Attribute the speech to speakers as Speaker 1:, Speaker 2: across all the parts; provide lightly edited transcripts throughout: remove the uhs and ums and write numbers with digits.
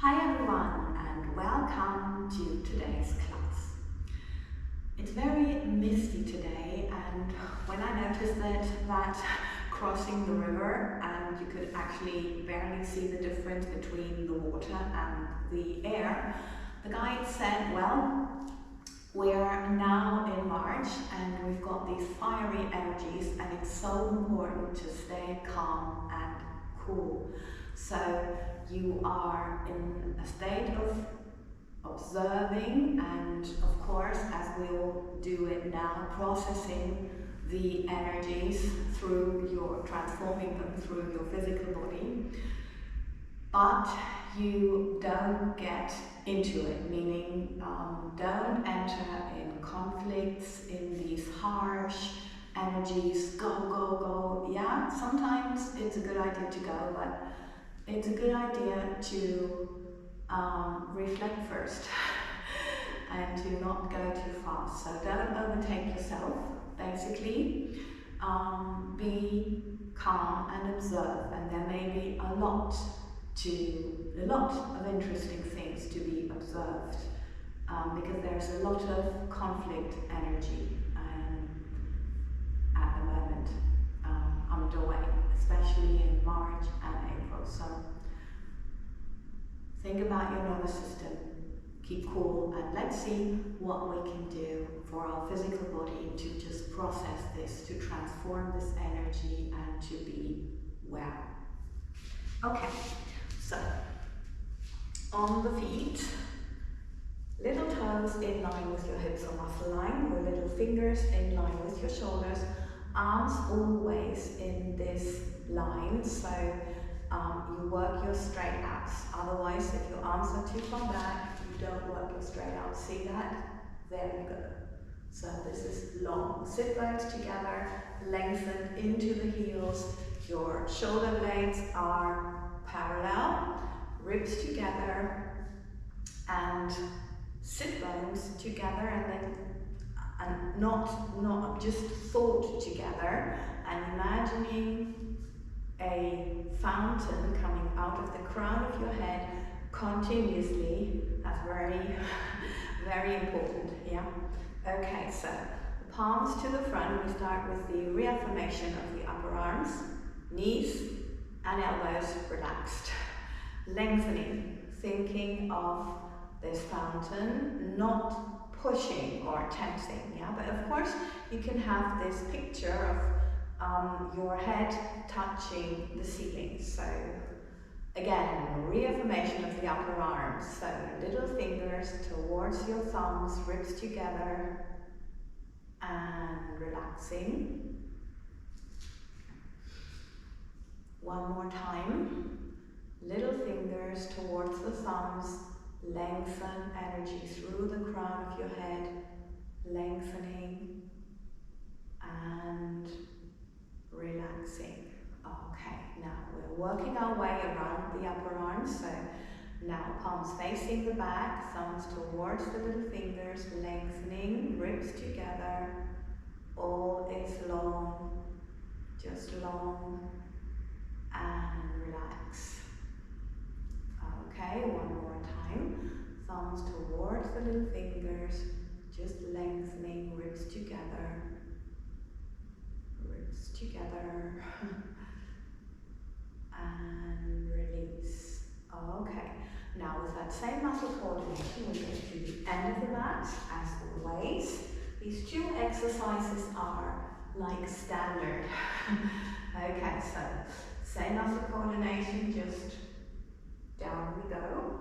Speaker 1: Hi everyone and welcome to today's class. It's very misty today, and when I noticed that crossing the river and you could actually barely see the difference between the water and the air, the guide said, well, we're now in March and we've got these fiery energies and it's so important to stay calm and cool. So you are in a state of observing and, of course, as we'll do it now, processing the energies transforming them through your physical body. But you don't get into it, meaning don't enter in conflicts, in these harsh energies, go, go, go. Yeah, sometimes it's a good idea to go, but it's a good idea to reflect first and to not go too fast. So don't overtake yourself, basically. Be calm and observe, and there may be a lot of interesting things to be observed, because there's a lot of conflict energy at the moment underway, especially in March and April. So think about your nervous system, keep cool, and let's see what we can do for our physical body to just process this, to transform this energy and to be well. Okay, so on the feet, little toes in line with your hips or muscle line, or little fingers in line with your shoulders, arms always in this line, so you work your straight abs. Otherwise, if your arms are too far back, you don't work your straight abs. See that? There you go. So this is long. Sit bones together, lengthen into the heels. Your shoulder blades are parallel, ribs together, and sit bones together, and not just thought together, and imagining a fountain coming out of the crown of your head continuously. That's very, very important, yeah? Okay, so the palms to the front. We start with the reaffirmation of the upper arms, knees and elbows relaxed. Lengthening, thinking of this fountain, not pushing or tensing, yeah? But of course, you can have this picture of your head touching the ceiling. So again, reaffirmation of the upper arms. So little fingers towards your thumbs, ribs together, and relaxing. One more time. Little fingers towards the thumbs, lengthen energy through the crown of your head, lengthening and relaxing. Okay, now we're working our way around the upper arms. So now palms facing the back, thumbs towards the little fingers, lengthening, ribs together. All is long, just long, and relax. Okay, one more time. Thumbs towards the little fingers, just lengthening, ribs together. Ribs together. And release. Okay, now with that same muscle coordination, we go to the end of the mat, as always. These two exercises are like standard. Okay, so same muscle coordination, just down we go.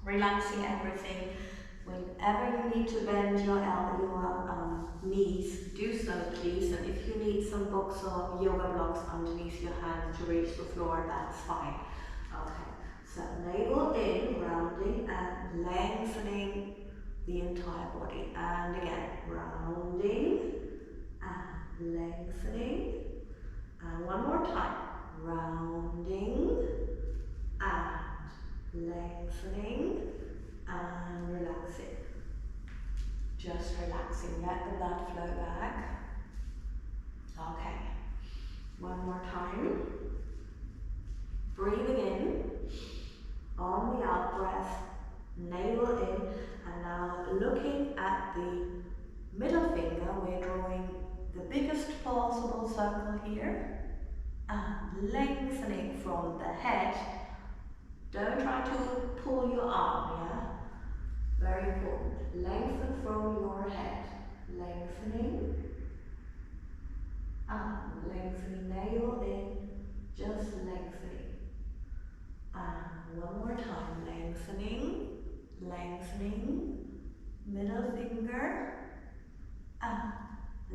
Speaker 1: Relaxing everything. Whenever you need to bend your knees, do so please. And if you need some books or yoga blocks underneath your hands to reach the floor, that's fine. Okay, so navel in, rounding and lengthening the entire body. And again, rounding and lengthening. And one more time, rounding and lengthening and relaxing. Just relaxing, let the blood flow back. Okay, one more time. Breathing in On the out breath, navel in, and now looking at the middle finger, we're drawing the biggest possible circle here, and lengthening from the head. Don't try to pull your arm, yeah? Very important. Lengthen from your head. Lengthening. Lengthening, navel in, just lengthening. And one more time. Lengthening, lengthening, middle finger.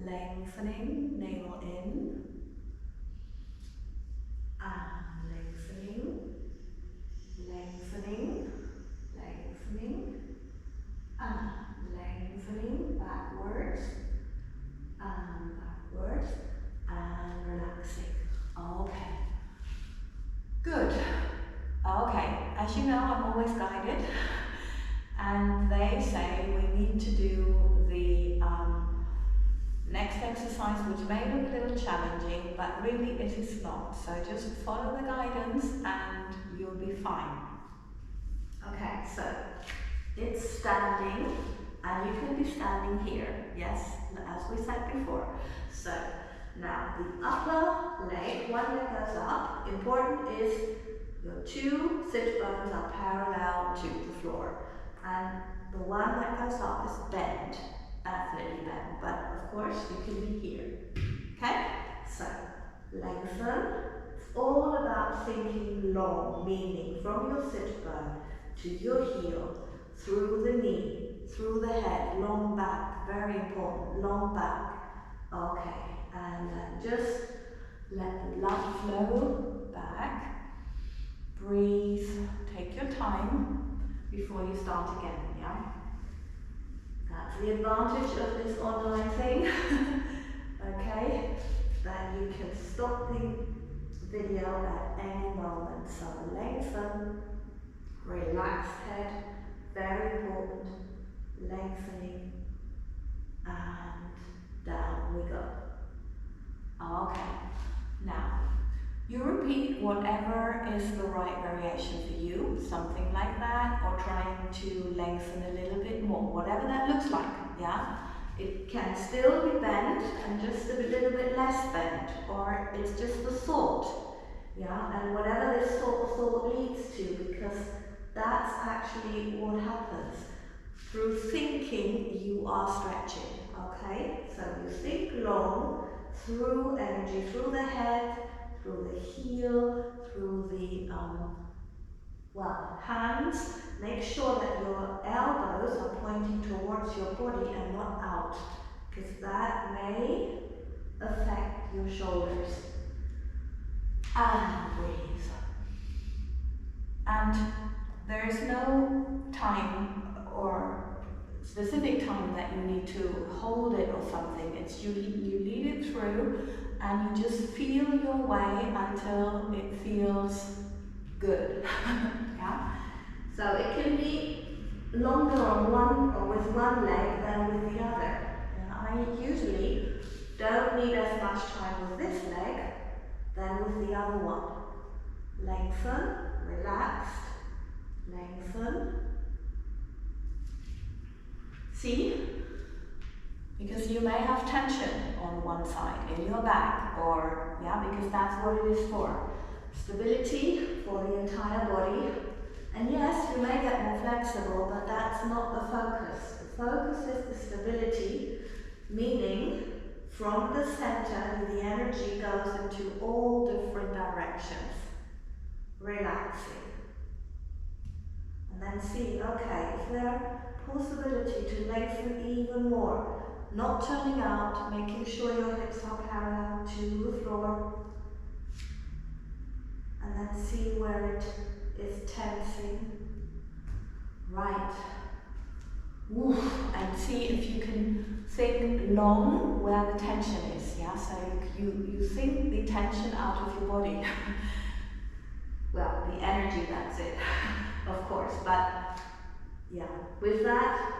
Speaker 1: Lengthening, navel in. Lengthening, lengthening, lengthening, lengthening, backwards, backwards, and relaxing. Okay, good. Okay, as you know, I'm always guided, and they say we need to do the next exercise, which may look a little challenging, but really it is not. So just follow the guidance and you'll be fine. Okay, so it's standing, and you can be standing here, yes, as we said before. So now the upper leg, one leg goes up. Important is your two sit bones are parallel to the floor, and the one that goes up is bent. Definitely bend, but of course you can be here. Okay? So lengthen. It's all about thinking long, meaning from your sit bone to your heel, through the knee, through the head, long back, very important, long back. Okay, and then just let the blood flow back. Breathe, take your time before you start again, yeah? That's the advantage of this online thing, okay? That you can stop the video at any moment. So lengthen, relaxed head, very important, lengthening, and down we go. Okay, now you repeat whatever is the right variation for you, something like that, or trying to lengthen a little bit more, whatever that looks like, yeah? It can still be bent and just a little bit less bent, or it's just the thought, yeah? And whatever this thought leads to, because that's actually what happens. Through thinking, you are stretching, okay? So you think long, through energy, through the head, through the heel, through the hands. Make sure that your elbows are pointing towards your body and not out, because that may affect your shoulders. And breathe. And there is no time or specific time that you need to hold it or something. It's you lead it through, and you just feel your way until it feels good. Yeah? So it can be longer on one or with one leg than with the other. Yeah? I usually don't need as much time with this leg than with the other one. Lengthen, relaxed, lengthen. See? Because you may have tension on one side, in your back, or, yeah, because that's what it is for. Stability for the entire body. And yes, you may get more flexible, but that's not the focus. The focus is the stability, meaning from the center, the energy goes into all different directions. Relaxing. And then see, okay, is there possibility to lengthen even more? Not turning out, making sure your hips are parallel to the floor. And then see where it is tensing. Right. Woof. And see if you can think long where the tension is. Yeah, so you think the tension out of your body. Well, the energy, that's it, of course. But yeah, with that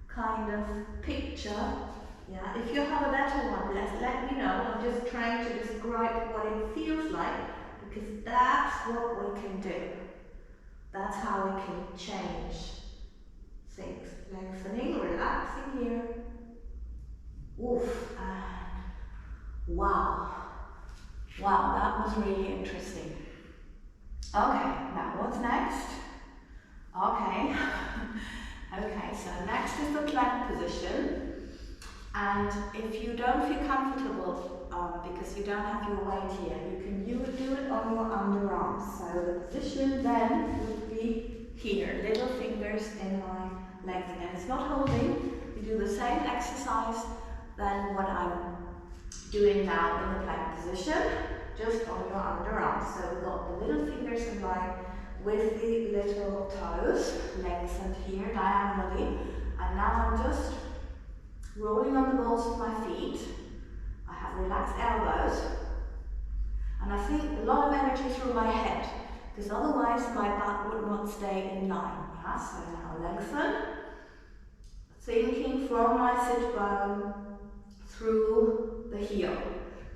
Speaker 1: kind of picture, yeah, if you have a better one, let me know. I'm just trying to describe what it feels like, because that's what we can do. That's how we can change things. Lengthening, relaxing here. Oof, and wow. Wow, that was really interesting. Okay, now what's next? Okay. Okay, so next is the plank position. And if you don't feel comfortable because you don't have your weight here, you can do it on your underarms. So the position then would be here, little fingers in my legs. And it's not holding. You do the same exercise than what I'm doing now in the plank position, just on your underarms. So we've got the little fingers in line with the little toes, lengthened here diagonally. And now I'm just rolling on the balls of my feet. I have relaxed elbows. And I think a lot of energy through my head, because otherwise my butt would not stay in line. Yeah? So now lengthen. Thinking from my sit bone through the heel.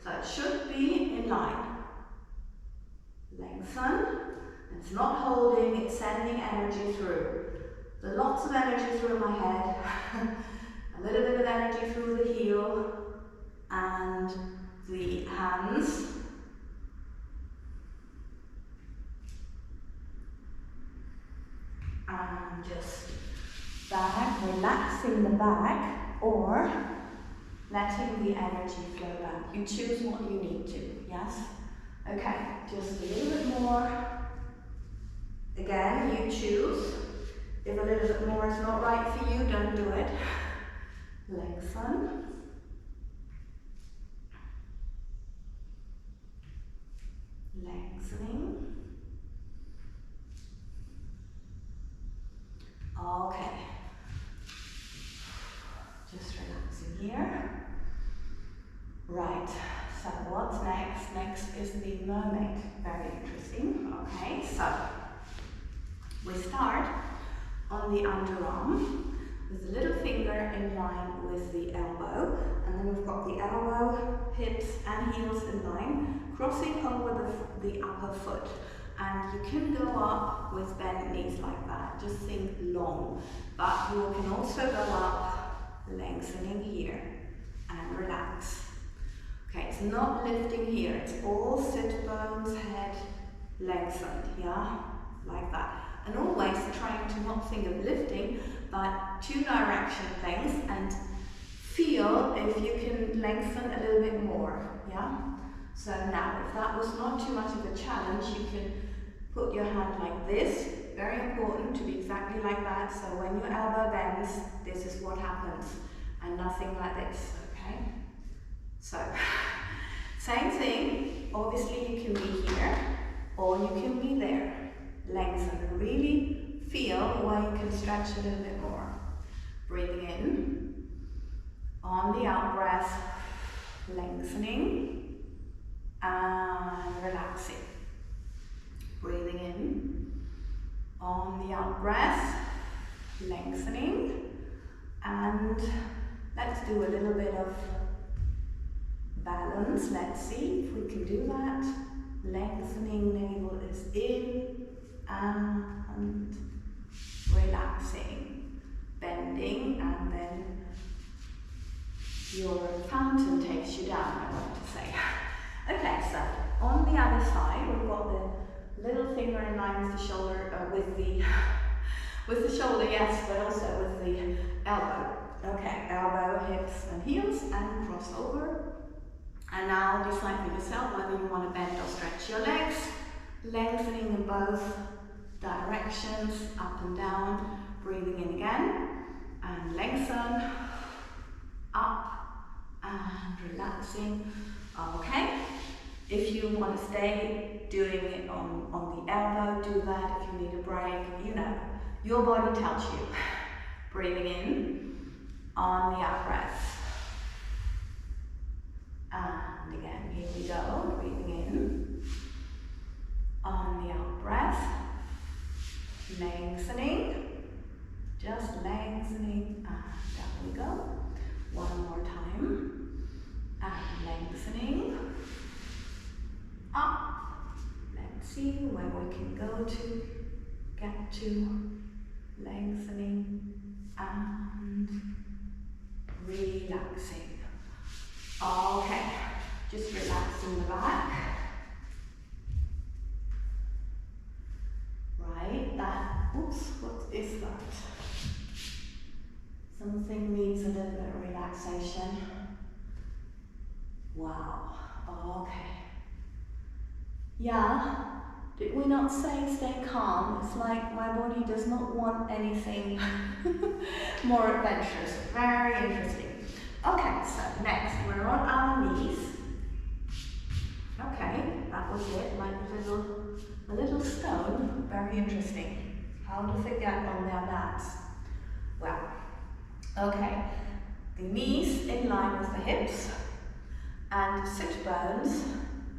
Speaker 1: So it should be in line. Lengthen. It's not holding, it's sending energy through. So lots of energy through my head. A little bit of energy through the heel and the hands. And just back, relaxing the back or letting the energy flow back. You choose what you need to, yes? Okay, just a little bit more. Again, you choose. If a little bit more is not right for you, don't do it. Lengthen. Lengthening. Okay. Just relaxing here. Right, so what's next? Next is the mermaid. Very interesting. Okay, so we start on the underarm with the little finger in line with the elbow, and then we've got the elbow, hips and heels in line, crossing over the upper foot. And you can go up with bent knees like that, just think long. But you can also go up, lengthening here, and relax. Okay, it's not lifting here, it's all sit bones, head, lengthened, yeah? Like that. And always trying to not think of lifting, but two direction lengths, and feel if you can lengthen a little bit more, yeah? So now, if that was not too much of a challenge, you can put your hand like this. Very important to be exactly like that. So when your elbow bends, this is what happens, and nothing like this, okay? So, same thing. Obviously you can be here, or you can be there. Lengthen, really feel where you can stretch a little bit more. Breathing in, on the out breath, lengthening and relaxing. Breathing in, on the out breath, lengthening, and let's do a little bit of balance. Let's see if we can do that. Lengthening, navel is in, and relaxing, bending, and then your fountain takes you down, I want to say. Okay, so on the other side, we've got the little finger in line with the shoulder, with the shoulder, yes, but also with the elbow. Okay, elbow, hips, and heels, and cross over. And now decide for yourself whether you want to bend or stretch your legs, lengthening in both directions, up and down, breathing in again, and lengthen, up, and relaxing. Okay, if you want to stay doing it on the elbow, do that. If you need a break, you know, your body tells you. Breathing in, on the out breath. And again, here we go, breathing in, on the out breath, lengthening, just lengthening, and down we go. One more time, and lengthening, up. Let's see where we can go to get to lengthening and relaxing. Okay, just relaxing the back. Right, oops, what is that? Something needs a little bit of relaxation. Wow, okay. Yeah, did we not say stay calm? It's like my body does not want anything more adventurous. Very interesting. Okay, so next we're on our knees. Okay, that was it, like a little stone. Very interesting. How does it get on their mats? Well, okay, the knees in line with the hips, and sit bones,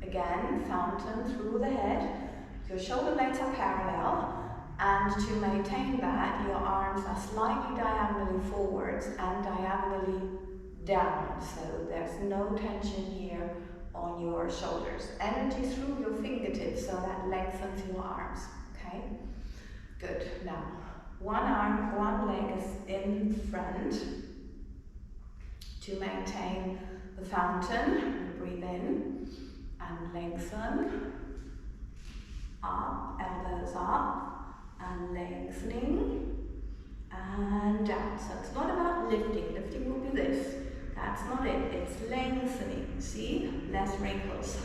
Speaker 1: again, fountain through the head. Your shoulder blades are parallel, and to maintain that, your arms are slightly diagonally forwards and diagonally down, so there's no tension here on your shoulders. Energy through your fingertips, so that lengthens your arms, okay? Good. Now, one arm, one leg is in front to maintain the fountain. Breathe in and lengthen. Up, elbows up, and lengthening, and down. So it's not about lifting. Lifting will be this. That's not it. It's lengthening. See? Less wrinkles.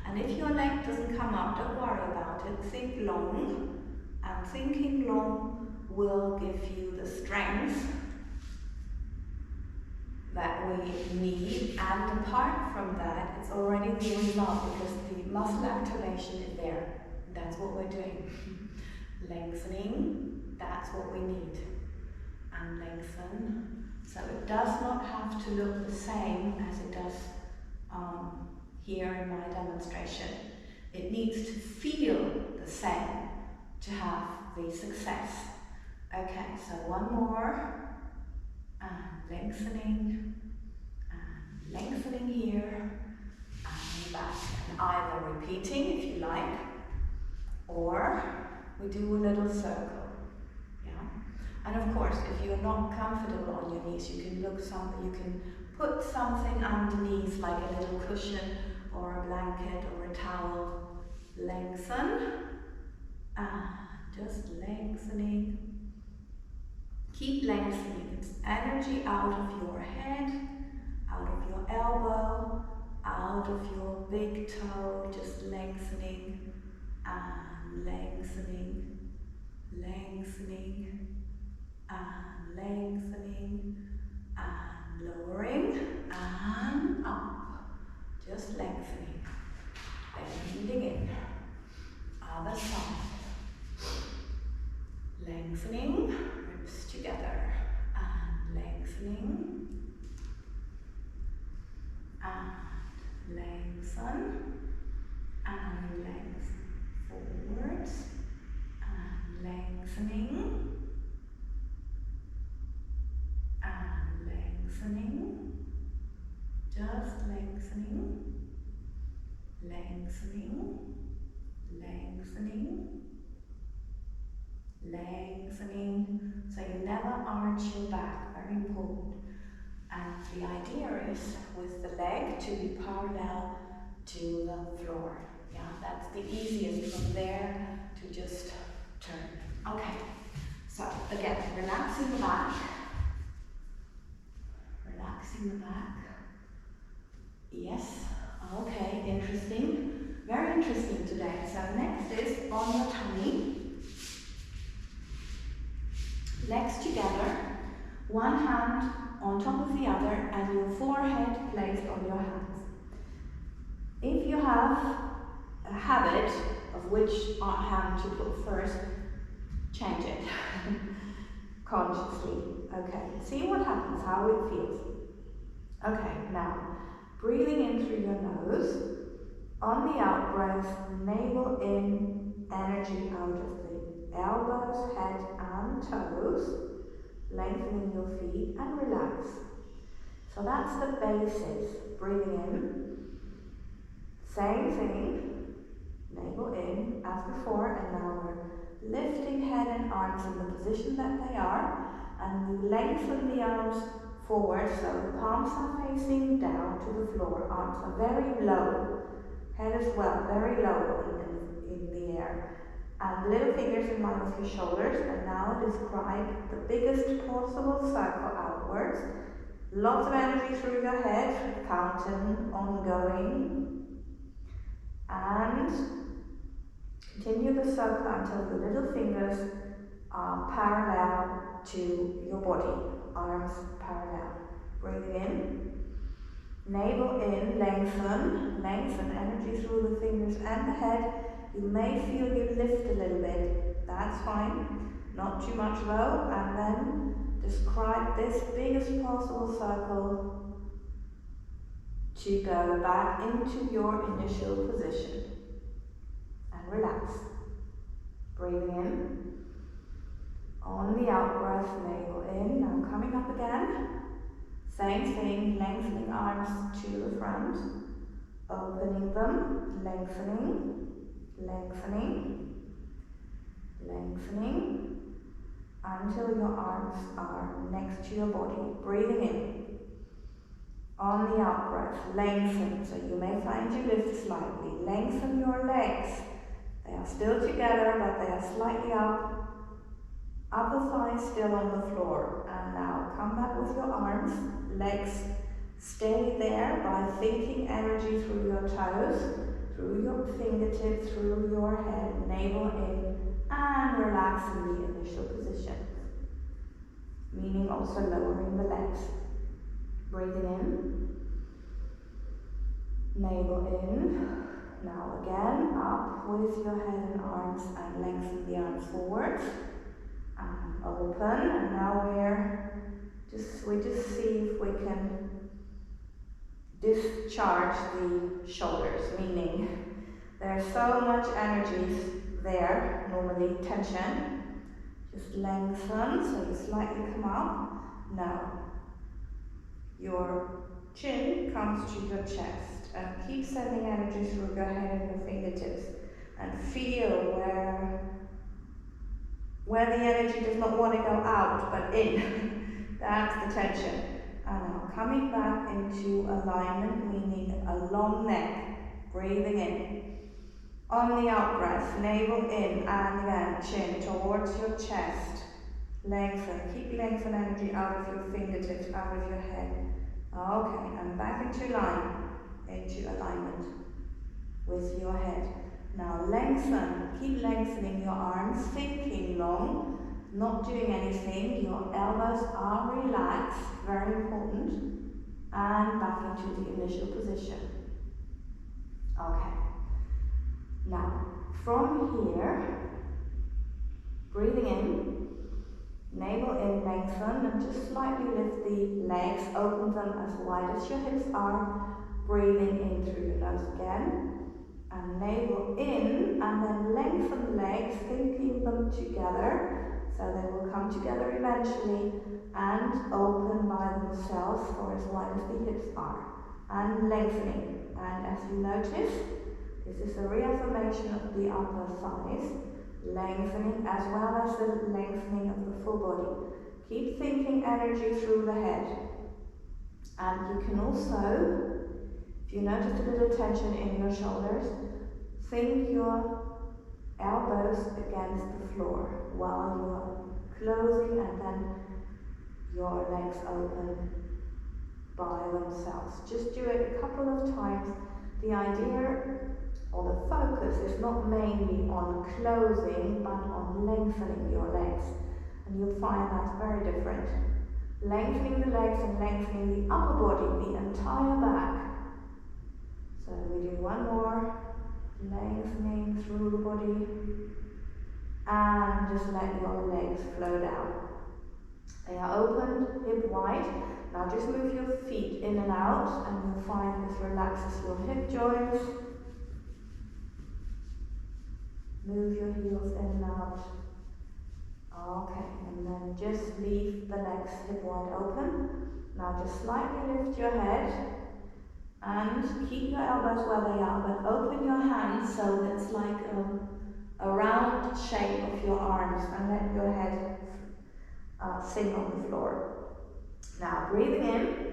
Speaker 1: And if your leg doesn't come up, don't worry about it. Think long. And thinking long will give you the strength that we need. And apart from that, it's already the result because the muscle activation is there. That's what we're doing. Lengthening, that's what we need. And lengthen. So it does not have to look the same as it does here in my demonstration. It needs to feel the same to have the success. Okay, so one more. And lengthening here, and back. And either repeating if you like, or we do a little circle. Yeah. And of course, if you're not comfortable on your knees, you can put something underneath, like a little cushion or a blanket or a towel. Lengthen, and just lengthening. Keep lengthening. It's energy out of your head, out of your elbow, out of your big toe, just lengthening and lengthening, lengthening and lengthening and lowering and up, just lengthening, bending in. Other side, lengthening, ribs together, and lengthening, and lengthen, and lengthen forwards, and lengthening, and lengthening, just lengthening, lengthening, lengthening, lengthening, so you never arch your back, very important. And the idea is with the leg to be parallel to the floor. Yeah, that's the easiest from there to just turn. Okay, so again, relaxing the back, relaxing the back. Yes, okay, interesting, very interesting today. So next is on your tummy. Legs together, one hand on top of the other, and your forehead placed on your hands. If you have a habit of which hand to put first, change it consciously. Okay, see what happens, how it feels. Okay, now breathing in through your nose. On the out breath, navel in, energy out of the elbows, head and toes, lengthening your feet and relax. So that's the basis. Breathing in, same thing, navel in as before, and now we're
Speaker 2: lifting head and arms in the position that they are, and you lengthen the arms forward so the palms are facing down to the floor, arms are very low, head as well, very low in the air, and little fingers in line with your shoulders. And now describe the biggest possible circle outwards, lots of energy through your head, counting, ongoing, and continue the circle until the little fingers are parallel to your body, arms parallel. Breathe in, navel in, lengthen energy through the fingers and the head. You may feel you lift a little bit, that's fine, not too much though, and then describe this biggest possible circle to go back into your initial position. And relax. Breathing in. On the out breath, navel in. Now coming up again. Same thing, lengthening arms to the front. Opening them, lengthening, lengthening, lengthening, until your arms are next to your body. Breathing in. On the out breath, lengthen. So you may find you lift slightly. Lengthen your legs. They are still together, but they are slightly up. Upper thighs still on the floor. And now come back with your arms, legs. Stay there by thinking energy through your toes, through your fingertips, through your head, navel in, and relax in the initial position. Meaning also lowering the legs. Breathing in, navel in. Now again, up with your head and arms and lengthen the arms forward. And open. And now we just see if we can discharge the shoulders, meaning there's so much energy there, normally tension. Just lengthen, so you slightly come up. Now, your chin comes to your chest, and keep sending energy through your head and your fingertips, and feel where the energy does not want to go out, but in. That's the tension. And now coming back into alignment, meaning a long neck, breathing in. On the out breath, navel in, and again, chin towards your chest. Lengthen, keep lengthen energy out of your fingertips, out of your head. Okay, and back into alignment with your head. Now lengthen, keep lengthening your arms, thinking long, not doing anything. Your elbows are relaxed, very important. And back into the initial position. Okay. Now, from here, breathing in, navel in, lengthen, and just slightly lift the legs, open them as wide as your hips are. Breathing in through your nose again. And navel in, and then lengthen the legs, thinking them together, so they will come together eventually, and open by themselves for as wide as the hips are. And lengthening. And as you notice, this is a reaffirmation of the upper thighs, lengthening as well as the lengthening of the full body. Keep thinking energy through the head. And you can also, if you notice a little tension in your shoulders, think your elbows against the floor while you are closing, and then your legs open by themselves. Just do it a couple of times. The idea or the focus is not mainly on closing, but on lengthening your legs. And you'll find that's very different. Lengthening the legs and lengthening the upper body, the entire back. So we do one more. Lengthening through the body. And just let your legs flow down. They are opened, hip wide. Now just move your feet in and out, and you'll find this relaxes your hip joints. Move your heels in and out. Okay, and then just leave the legs hip wide open. Now just slightly lift your head and keep your elbows where they are, but open your hands so it's like a round shape of your arms, and let your head sink on the floor. Now breathing in,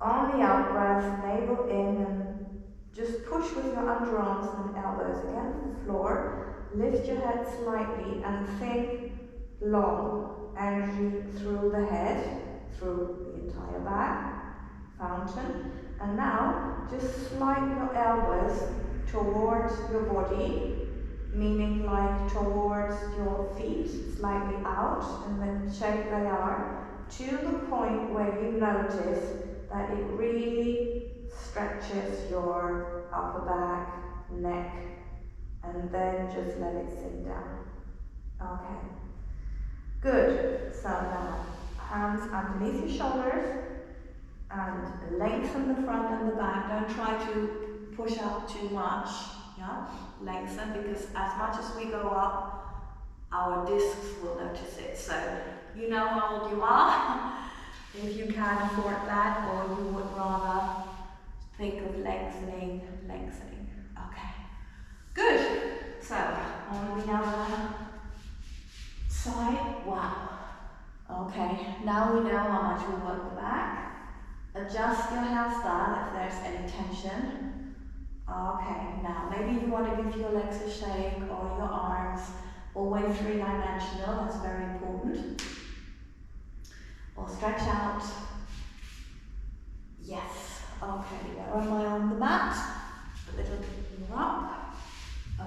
Speaker 2: on the out breath, navel in, and just push with your underarms and elbows against the floor. Lift your head slightly and think long energy through the head, through the entire back, fountain. And now just slide your elbows towards your body, meaning like towards your feet, slightly out in the shape they are, to the point where you notice that it really stretches your upper back, neck, and then just let it sink down. Okay, good. So now hands underneath your shoulders and lengthen the front and the back. Don't try to push up too much. Yeah, lengthen, because as much as we go up, our discs will notice it. So you know how old you are. If you can afford that, or you would rather think of lengthening. Okay, good. So on the other side, wow. Okay, now we know how much we work the back. Adjust your hairstyle if there's any tension. Okay, now maybe you want to give your legs a shake or your arms, always three-dimensional, that's very important. Or stretch out. Yes. Okay, where am I on the mat? A little bit more up.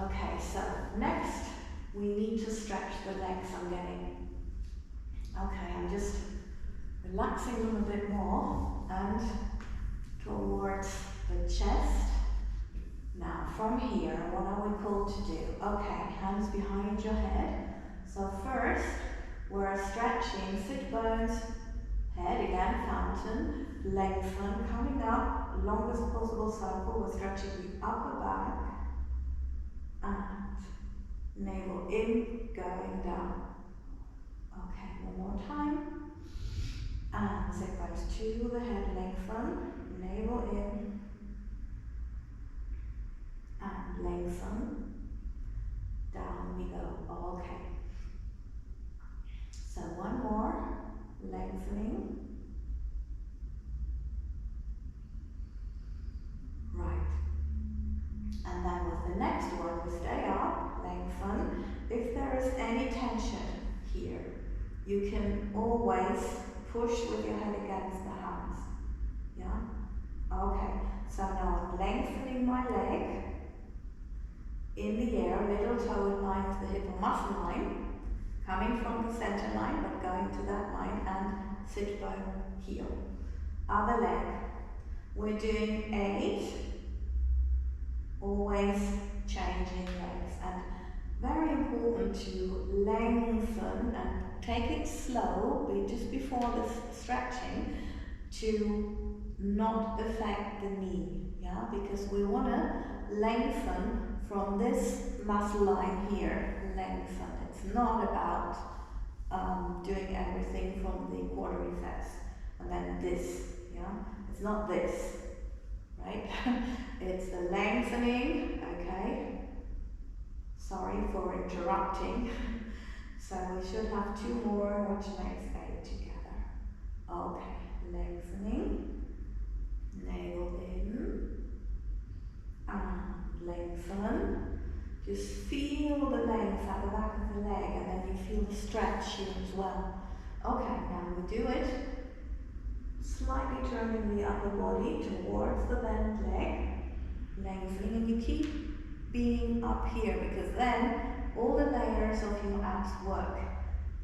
Speaker 2: Okay, so next we need to stretch the legs I'm getting. Okay, I'm just relaxing them a bit more and towards the chest. Now from here, what are we called to do? Okay, hands behind your head. So first, we're stretching sit bones, head again, fountain, lengthen, coming up, longest possible circle. We're stretching the upper back and navel in, going down. Okay, one more time. And sit bones to the head, lengthen, navel in, and lengthen. Down we go. Okay. So one more, lengthening. Right. And then with the next one, we stay up, lengthen. If there is any tension here, you can always push with your head against the hands. Yeah? Okay. So now I'm lengthening my leg. In the air, middle toe in line with the hip or muscle line. Coming from the center line, but going to that line, and sit bone, heel. Other leg. We're doing 8. Always changing legs. And very important to lengthen and take it slow, just before the stretching, to not affect the knee. Yeah, because we want to lengthen from this muscle line here, lengthen. It's not about doing everything from the quadriceps and then this, yeah? It's not this, right? It's the lengthening, okay? Sorry for interrupting. So we should have 2 more, which makes 8 together. Okay, lengthening, navel in, and lengthen. Just feel the length at the back of the leg, and then you feel the stretch here as well. Okay, now we do it. Slightly turning the upper body towards the bent leg, lengthening, and you keep being up here, because then all the layers of your abs work.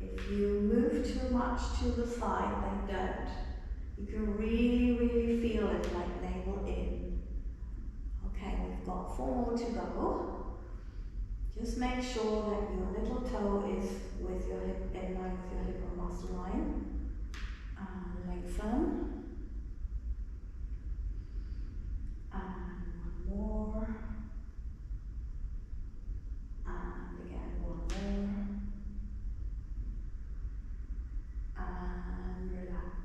Speaker 2: If you move too much to the side, they don't. You can really feel it, like navel in. Okay, we've got 4 more to go. Just make sure that your little toe is with your hip, in line with your hip or muscle line. And lengthen. And 1 more. And again, 1 more. And relax.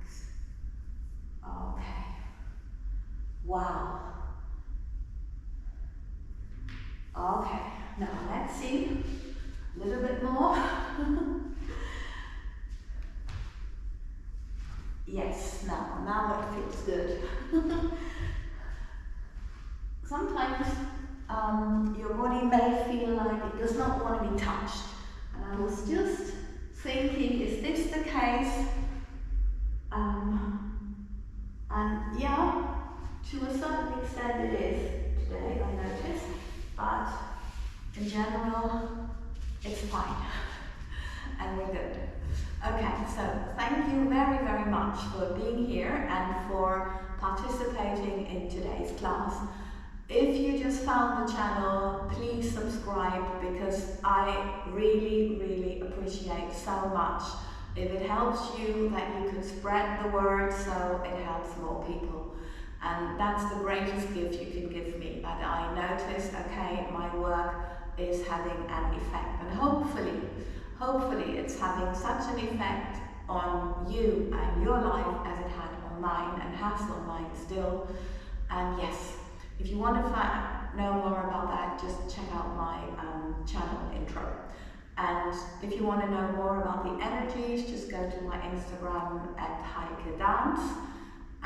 Speaker 2: Okay. Wow. Okay.
Speaker 1: now let's see, a little bit more. Yes, now it feels good. Sometimes your body may feel like it does not want to be touched. And I was just thinking, is this the case? And yeah, to a certain extent it is today, I noticed, but in general, it's fine. And we're good. Okay, so thank you very, very much for being here and for participating in today's class. If you just found the channel, please subscribe because I really, really appreciate so much if it helps you that you can spread the word so it helps more people. And that's the greatest gift you can give me, that I notice, okay, my work is having an effect, and hopefully it's having such an effect on you and your life as it had on mine and has on mine still. And yes, if you want to know more about that, just check out my channel intro. And if you want to know more about the energies, just go to my Instagram at @HeikeDance.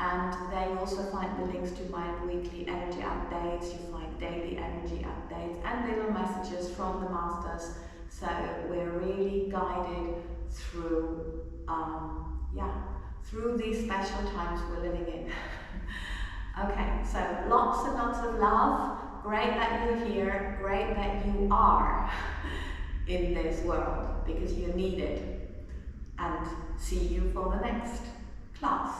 Speaker 1: And there you also find the links to my weekly energy updates. You find daily energy updates and little messages from the masters. So we're really guided through, through these special times we're living in. Okay, so lots and lots of love. Great that you're here. Great that you are in this world because you're needed. And see you for the next class.